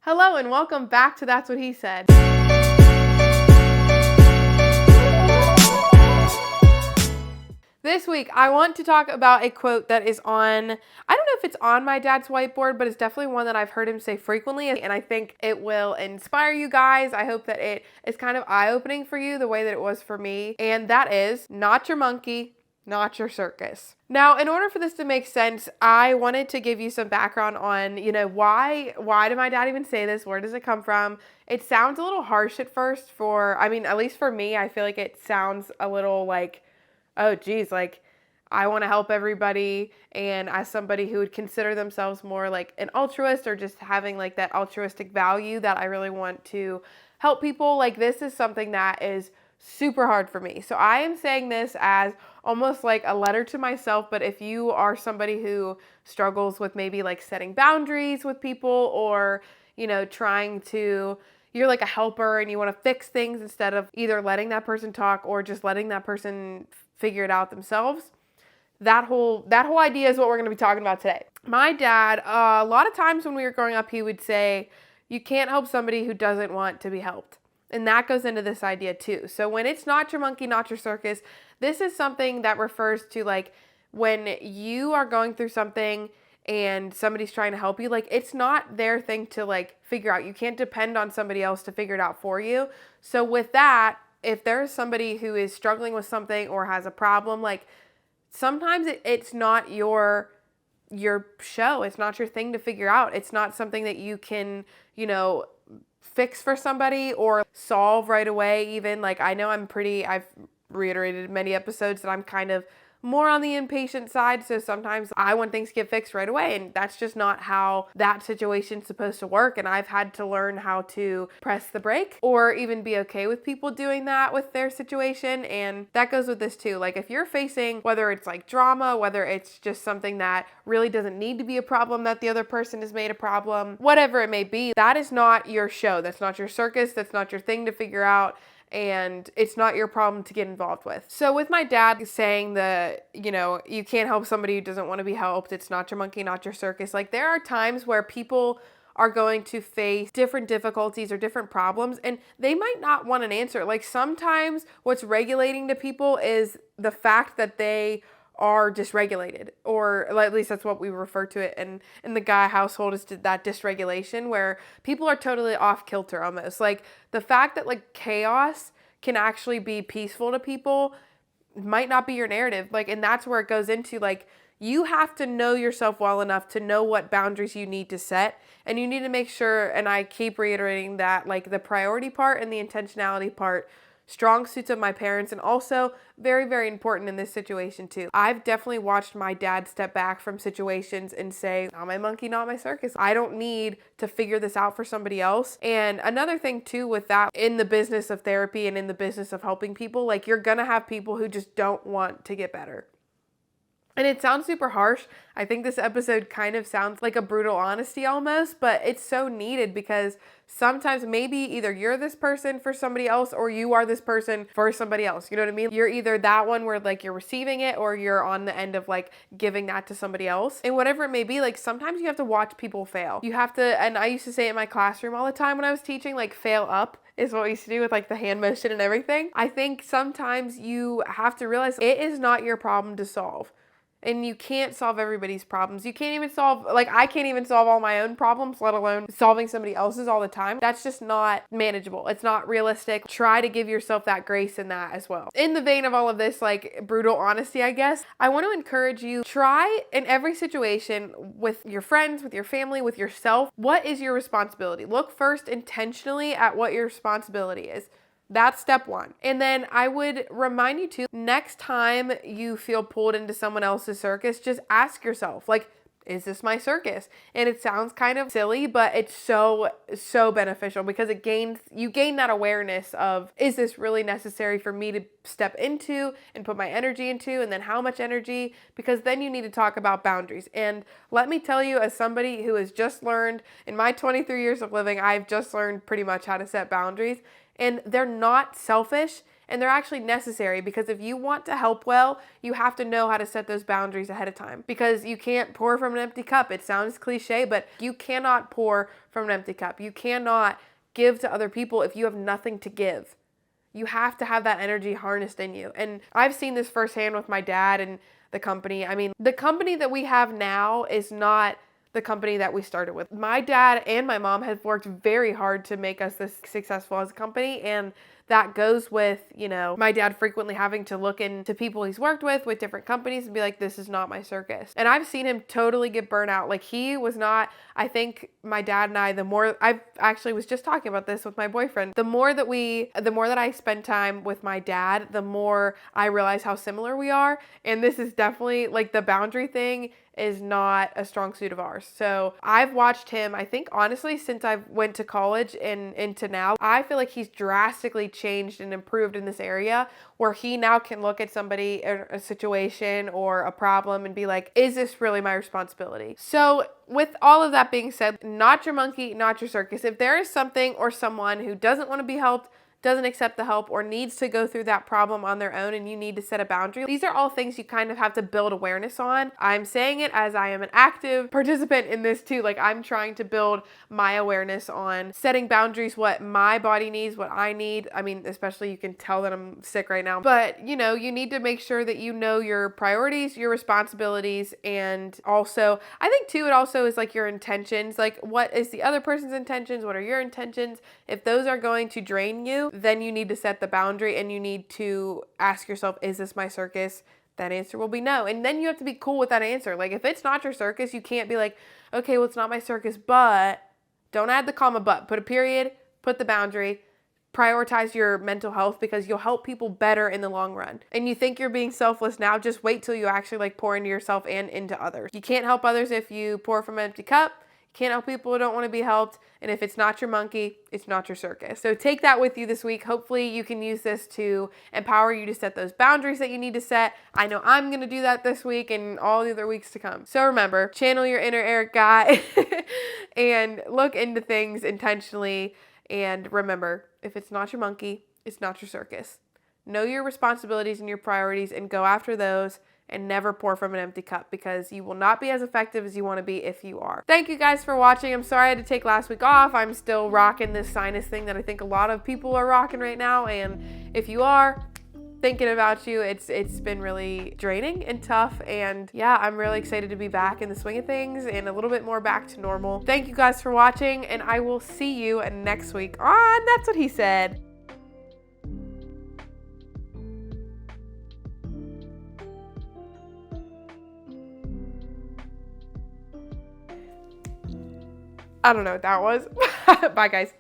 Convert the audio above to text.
Hello and welcome back to That's What He Said. This week, I want to talk about a quote that is on, I don't know if it's on my dad's whiteboard, but it's definitely one that I've heard him say frequently, and I think it will inspire you guys. I hope that it is kind of eye-opening for you the way that it was for me, and that is, not your monkey, not your circus. Now, in order for this to make sense, I wanted to give you some background on, why did my dad even say this? Where does it come from? It sounds a little harsh at first at least for me, I feel like it sounds a little like, oh geez, like I want to help everybody. And as somebody who would consider themselves more like an altruist or just having like that altruistic value that I really want to help people, like this is something that is super hard for me. So I am saying this as almost like a letter to myself, but if you are somebody who struggles with maybe like setting boundaries with people or, you're like a helper and you want to fix things instead of either letting that person talk or just letting that person figure it out themselves. That whole idea is what we're going to be talking about today. My dad, a lot of times when we were growing up, he would say, you can't help somebody who doesn't want to be helped. And that goes into this idea too. So when it's not your monkey, not your circus, this is something that refers to like when you are going through something and somebody's trying to help you, like it's not their thing to like figure out. You can't depend on somebody else to figure it out for you. So with that, if there's somebody who is struggling with something or has a problem, like sometimes it's not your show. It's not your thing to figure out. It's not something that you can, fix for somebody or solve right away. Even like I know I've reiterated in many episodes that I'm kind of more on the impatient side, so sometimes I want things to get fixed right away, and that's just not how that situation's supposed to work. And I've had to learn how to press the brake or even be okay with people doing that with their situation. And that goes with this too. Like if you're facing, whether it's like drama, whether it's just something that really doesn't need to be a problem that the other person has made a problem, whatever it may be, that is not your show. That's not your circus. That's not your thing to figure out. And it's not your problem to get involved with. So with my dad saying that, you can't help somebody who doesn't want to be helped. It's not your monkey, not your circus. Like there are times where people are going to face different difficulties or different problems and they might not want an answer. Like sometimes what's regulating to people is the fact that they are dysregulated, or at least that's what we refer to it in the guy household, is that dysregulation where people are totally off kilter almost. Like the fact that like chaos can actually be peaceful to people might not be your narrative. Like, and that's where it goes into like, you have to know yourself well enough to know what boundaries you need to set. And you need to make sure, and I keep reiterating that, like the priority part and the intentionality part, strong suits of my parents, and also very, very important in this situation too. I've definitely watched my dad step back from situations and say, not my monkey, not my circus. I don't need to figure this out for somebody else. And another thing too with that, in the business of therapy and in the business of helping people, like you're gonna have people who just don't want to get better. And it sounds super harsh. I think this episode kind of sounds like a brutal honesty almost, but it's so needed because sometimes maybe either you're this person for somebody else or you are this person for somebody else. You know what I mean? You're either that one where like you're receiving it or you're on the end of like giving that to somebody else. And whatever it may be, like sometimes you have to watch people fail. You have to, and I used to say it in my classroom all the time when I was teaching, like fail up is what we used to do with like the hand motion and everything. I think sometimes you have to realize it is not your problem to solve. And you can't solve everybody's problems. You can't even solve, like I can't even solve all my own problems, let alone solving somebody else's all the time. That's just not manageable. It's not realistic. Try to give yourself that grace in that as well. In the vein of all of this, like brutal honesty, I guess, I want to encourage you, try in every situation with your friends, with your family, with yourself, what is your responsibility? Look first intentionally at what your responsibility is. That's step one. And then I would remind you too, next time you feel pulled into someone else's circus, just ask yourself, like, is this my circus? And it sounds kind of silly, but it's so beneficial because you gain that awareness of, is this really necessary for me to step into and put my energy into? And then how much energy? Because then you need to talk about boundaries. And let me tell you, as somebody who has just learned in my 23 years of living, I've just learned pretty much how to set boundaries. And they're not selfish, And they're actually necessary, because if you want to help well, you have to know how to set those boundaries ahead of time, because you can't pour from an empty cup. It sounds cliche, but you cannot pour from an empty cup. You cannot give to other people if you have nothing to give. You have to have that energy harnessed in you. And I've seen this firsthand with my dad and the company. I mean, the company that we have now is not the company that we started with. My dad and my mom have worked very hard to make us this successful as a company, and that goes with, you know, my dad frequently having to look into people he's worked with different companies and be like, this is not my circus. And I've seen him totally get burnt out. Like, he was not, I think my dad and I, I actually was just talking about this with my boyfriend. The more that I spend time with my dad, the more I realize how similar we are. And this is definitely, like, the boundary thing is not a strong suit of ours. So I've watched him, I think, honestly, since I went to college and into now, I feel like he's drastically changed and improved in this area, where he now can look at somebody, a situation or a problem, and be like, is this really my responsibility? So with all of that being said, not your monkey, not your circus. If there is something or someone who doesn't want to be helped, doesn't accept the help, or needs to go through that problem on their own, and you need to set a boundary, these are all things you kind of have to build awareness on. I'm saying it as I am an active participant in this too. Like, I'm trying to build my awareness on setting boundaries, what my body needs, what I need. I mean, especially, you can tell that I'm sick right now, but you know, you need to make sure that you know your priorities, your responsibilities, and also, I think too, it also is like your intentions. Like, what is the other person's intentions? What are your intentions? If those are going to drain you, then you need to set the boundary, and you need to ask yourself, is this my circus? That answer will be no. And then you have to be cool with that answer. Like, if it's not your circus, you can't be like, okay, well, it's not my circus, but don't add the comma but. Put a period, put the boundary, prioritize your mental health, because you'll help people better in the long run. And you think you're being selfless now, just wait till you actually like pour into yourself and into others. You can't help others if you pour from an empty cup. Can't help people who don't want to be helped. And if it's not your monkey, it's not your circus. So take that with you this week. Hopefully you can use this to empower you to set those boundaries that you need to set. I know I'm going to do that this week and all the other weeks to come. So remember, channel your inner Eric guy and look into things intentionally. And remember, if it's not your monkey, it's not your circus. Know your responsibilities and your priorities, and go after those. And never pour from an empty cup, because you will not be as effective as you want to be if you are. Thank you guys for watching. I'm sorry I had to take last week off. I'm still rocking this sinus thing that I think a lot of people are rocking right now. And if you are, thinking about you, it's been really draining and tough. And yeah, I'm really excited to be back in the swing of things and a little bit more back to normal. Thank you guys for watching, and I will see you next week on That's What He Said. I don't know what that was. Bye, guys.